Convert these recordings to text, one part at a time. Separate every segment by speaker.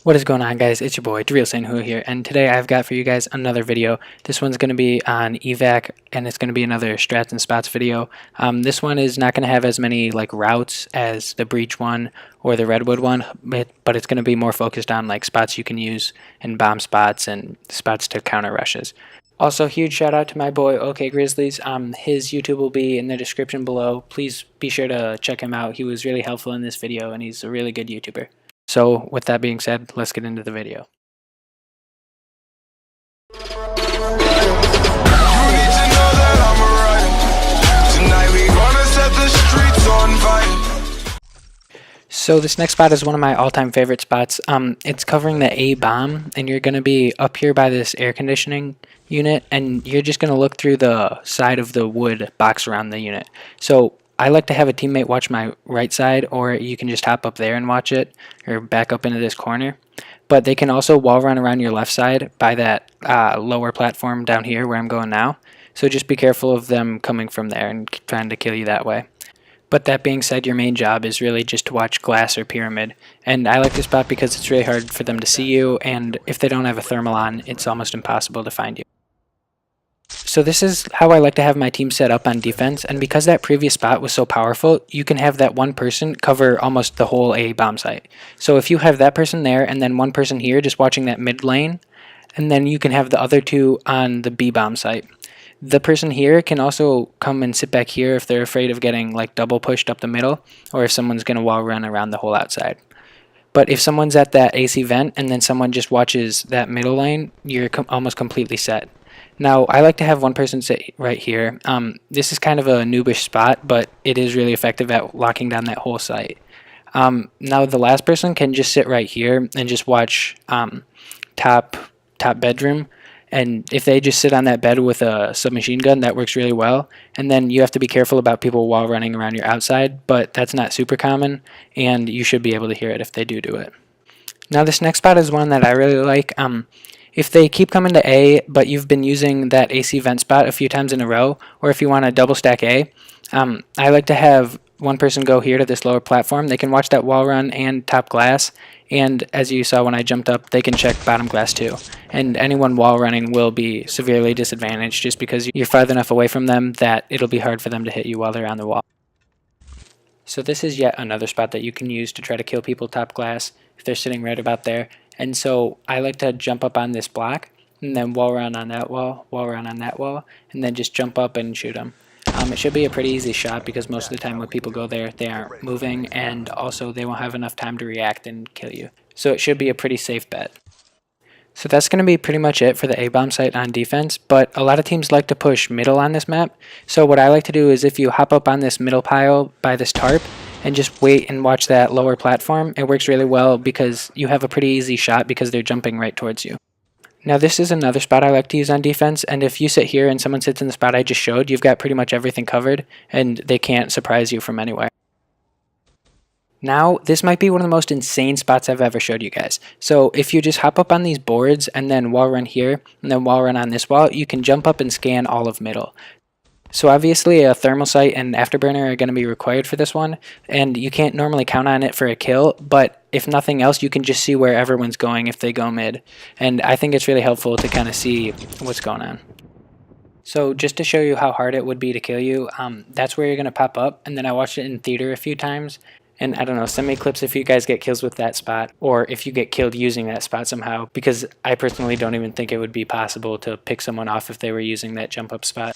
Speaker 1: What is going on, guys? It's your boy, DrealSanWho here, and today I've got for you guys another video. This one's going to be on Evac, and it's going to be another Strats and Spots video. This one is not going to have as many like routes as the Breach one or the Redwood one, but it's going to be more focused on like spots you can use and bomb spots and spots to counter rushes. Also, huge shout out to my boy OkGrizzly. His YouTube will be in the description below. Please be sure to check him out. He was really helpful in this video, and he's a really good YouTuber. So with that being said, let's get into the video. So this next spot is one of my all-time favorite spots. It's covering the A bomb, and you're going to be up here by this air conditioning unit, and you're just going to look through the side of the wood box around the unit. So I like to have a teammate watch my right side, or you can just hop up there and watch it, or back up into this corner. But they can also wall run around your left side by that lower platform down here where I'm going now. So just be careful of them coming from there and trying to kill you that way. But that being said, your main job is really just to watch glass or pyramid. And I like this spot because it's really hard for them to see you, and if they don't have a thermal on, it's almost impossible to find you. So this is how I like to have my team set up on defense, and because that previous spot was so powerful, you can have that one person cover almost the whole A bomb site. So if you have that person there and then one person here just watching that mid lane, and then you can have the other two on the B bomb site. The person here can also come and sit back here if they're afraid of getting like double pushed up the middle, or if someone's going to wall run around the whole outside. But if someone's at that AC vent and then someone just watches that middle lane, you're almost completely set. Now, I like to have one person sit right here. This is kind of a noobish spot, but it is really effective at locking down that whole site. Now, the last person can just sit right here and just watch top bedroom. And if they just sit on that bed with a submachine gun, that works really well. And then you have to be careful about people wall running around your outside, but that's not super common, and you should be able to hear it if they do it. Now, this next spot is one that I really like. If they keep coming to A, but you've been using that AC vent spot a few times in a row, or if you want to double stack A, I like to have one person go here to this lower platform. They can watch that wall run and top glass, and as you saw when I jumped up, they can check bottom glass too. And anyone wall running will be severely disadvantaged just because you're farther enough away from them that it'll be hard for them to hit you while they're on the wall. So this is yet another spot that you can use to try to kill people top glass if they're sitting right about there. And so I like to jump up on this block and then wall run on that wall, wall run on that wall, and then just jump up and shoot them. It should be a pretty easy shot because most of the time when people go there, they aren't moving, and also they won't have enough time to react and kill you. So it should be a pretty safe bet. So that's going to be pretty much it for the A-bomb site on defense, but a lot of teams like to push middle on this map. So what I like to do is if you hop up on this middle pile by this tarp and just wait and watch that lower platform, it works really well because you have a pretty easy shot because they're jumping right towards you. Now this is another spot I like to use on defense, and if you sit here and someone sits in the spot I just showed, you've got pretty much everything covered, and they can't surprise you from anywhere. Now, this might be one of the most insane spots I've ever showed you guys. So if you just hop up on these boards and then wall run here, and then wall run on this wall, you can jump up and scan all of middle. So obviously a thermal sight and afterburner are going to be required for this one, and you can't normally count on it for a kill, but if nothing else, you can just see where everyone's going if they go mid. And I think it's really helpful to kind of see what's going on. So just to show you how hard it would be to kill you, that's where you're going to pop up, and then I watched it in theater a few times. And I don't know, send me clips if you guys get kills with that spot, or if you get killed using that spot somehow, because I personally don't even think it would be possible to pick someone off if they were using that jump up spot.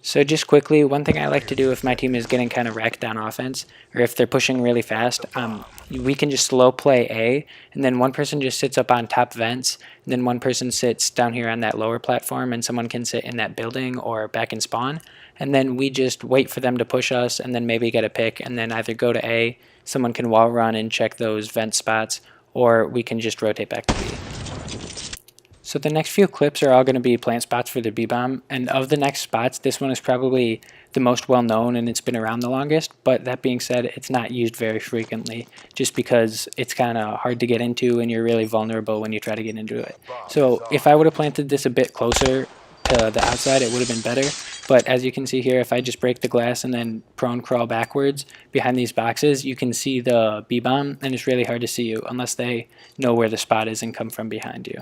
Speaker 1: So just quickly, one thing I like to do if my team is getting kind of wrecked on offense, or if they're pushing really fast, we can just slow play A, and then one person just sits up on top vents, and then one person sits down here on that lower platform, and someone can sit in that building or back in spawn, and then we just wait for them to push us, and then maybe get a pick, and then either go to A, someone can wall run and check those vent spots, or we can just rotate back to B. So the next few clips are all going to be plant spots for the B-bomb, and of the next spots, this one is probably the most well known and it's been around the longest, but that being said, it's not used very frequently just because it's kind of hard to get into and you're really vulnerable when you try to get into it. So if I would have planted this a bit closer to the outside, it would have been better. But as you can see here, if I just break the glass and then prone crawl backwards behind these boxes, you can see the B-bomb, and it's really hard to see you unless they know where the spot is and come from behind you.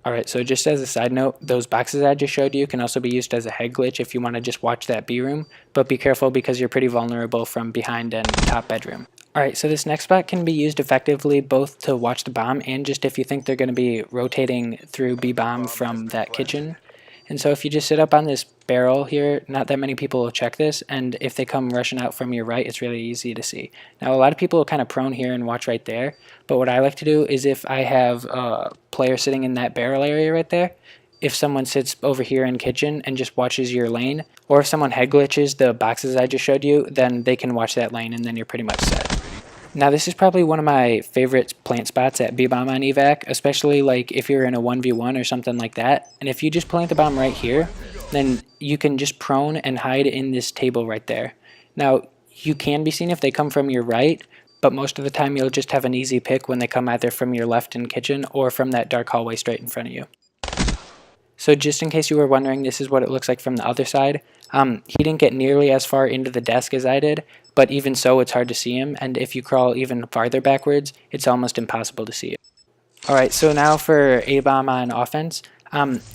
Speaker 1: Alright, so just as a side note, those boxes I just showed you can also be used as a head glitch if you want to just watch that B room, but be careful because you're pretty vulnerable from behind and top bedroom. Alright, so this next spot can be used effectively both to watch the bomb and just if you think they're going to be rotating through B-bomb from that kitchen. And so if you just sit up on this barrel here, not that many people will check this, and if they come rushing out from your right, it's really easy to see. Now a lot of people will kind of prone here and watch right there, but what I like to do is if I have a player sitting in that barrel area right there, if someone sits over here in kitchen and just watches your lane, or if someone head glitches the boxes I just showed you, then they can watch that lane and then you're pretty much set. Now this is probably one of my favorite plant spots at B-bomb on Evac, especially like if you're in a 1v1 or something like that. And if you just plant the bomb right here, then you can just prone and hide in this table right there. Now you can be seen if they come from your right, but most of the time you'll just have an easy pick when they come either from your left in kitchen or from that dark hallway straight in front of you. So just in case you were wondering, this is what it looks like from the other side. He didn't get nearly as far into the desk as I did, but even so it's hard to see him, and if you crawl even farther backwards, it's almost impossible to see it. Alright, so now for A-bomb on offense.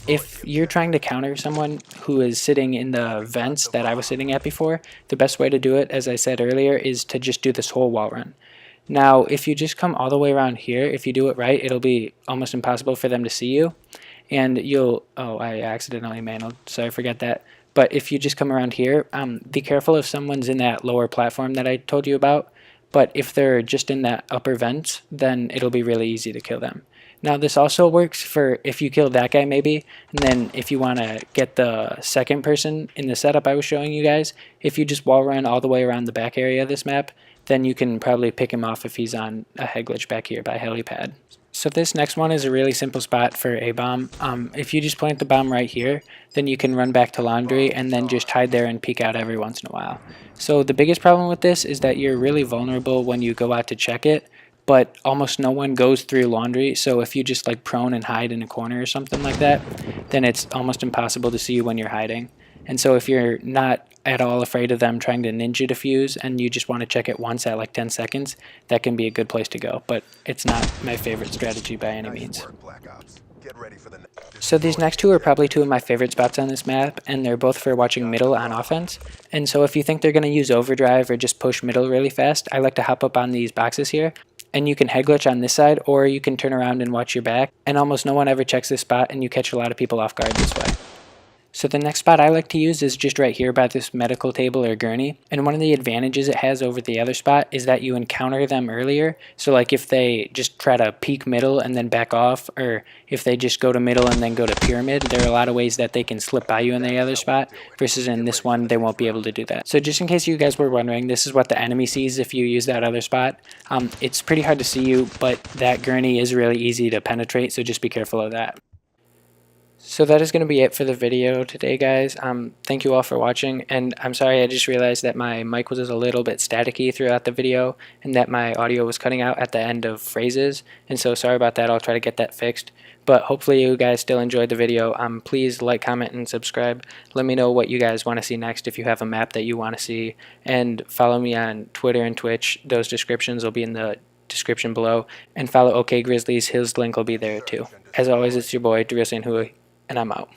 Speaker 1: If you're trying to counter someone who is sitting in the vents that I was sitting at before, the best way to do it, as I said earlier, is to just do this whole wall run. Now, if you just come all the way around here, if you do it right, it'll be almost impossible for them to see you. And you'll, oh, I accidentally mangled, so I forget that. But if you just come around here, be careful if someone's in that lower platform that I told you about. But if they're just in that upper vent, then it'll be really easy to kill them. Now this also works for if you kill that guy maybe, and then if you want to get the second person in the setup I was showing you guys, if you just wall run all the way around the back area of this map, then you can probably pick him off if he's on a head glitch back here by helipad. So this next one is a really simple spot for a bomb. If you just plant the bomb right here, then you can run back to laundry and then just hide there and peek out every once in a while. So the biggest problem with this is that you're really vulnerable when you go out to check it, but almost no one goes through laundry, so if you just like prone and hide in a corner or something like that, then it's almost impossible to see you when you're hiding. And so if you're not at all afraid of them trying to ninja defuse and you just want to check it once at like 10 seconds, that can be a good place to go, but it's not my favorite strategy by any means. So these next two are probably two of my favorite spots on this map, and they're both for watching middle on offense. And so if you think they're going to use overdrive or just push middle really fast, I like to hop up on these boxes here. And you can head glitch on this side, or you can turn around and watch your back, and almost no one ever checks this spot, and you catch a lot of people off guard this way. So the next spot I like to use is just right here by this medical table or gurney, and one of the advantages it has over the other spot is that you encounter them earlier. So like if they just try to peek middle and then back off, or if they just go to middle and then go to pyramid, there are a lot of ways that they can slip by you in the other spot, versus in this one they won't be able to do that. So just in case you guys were wondering, this is what the enemy sees if you use that other spot. It's pretty hard to see you, but that gurney is really easy to penetrate, so just be careful of that. So that is going to be it for the video today, guys. Thank you all for watching, and I'm sorry, I just realized that my mic was a little bit staticky throughout the video and that my audio was cutting out at the end of phrases, and so sorry about that. I'll try to get that fixed, but hopefully you guys still enjoyed the video. Please like, comment, and subscribe. Let me know what you guys want to see next if you have a map that you want to see, and follow me on Twitter and Twitch. Those descriptions will be in the description below, and follow OkGrizzly. His link will be there too. As always, it's your boy, Hui, and I'm out.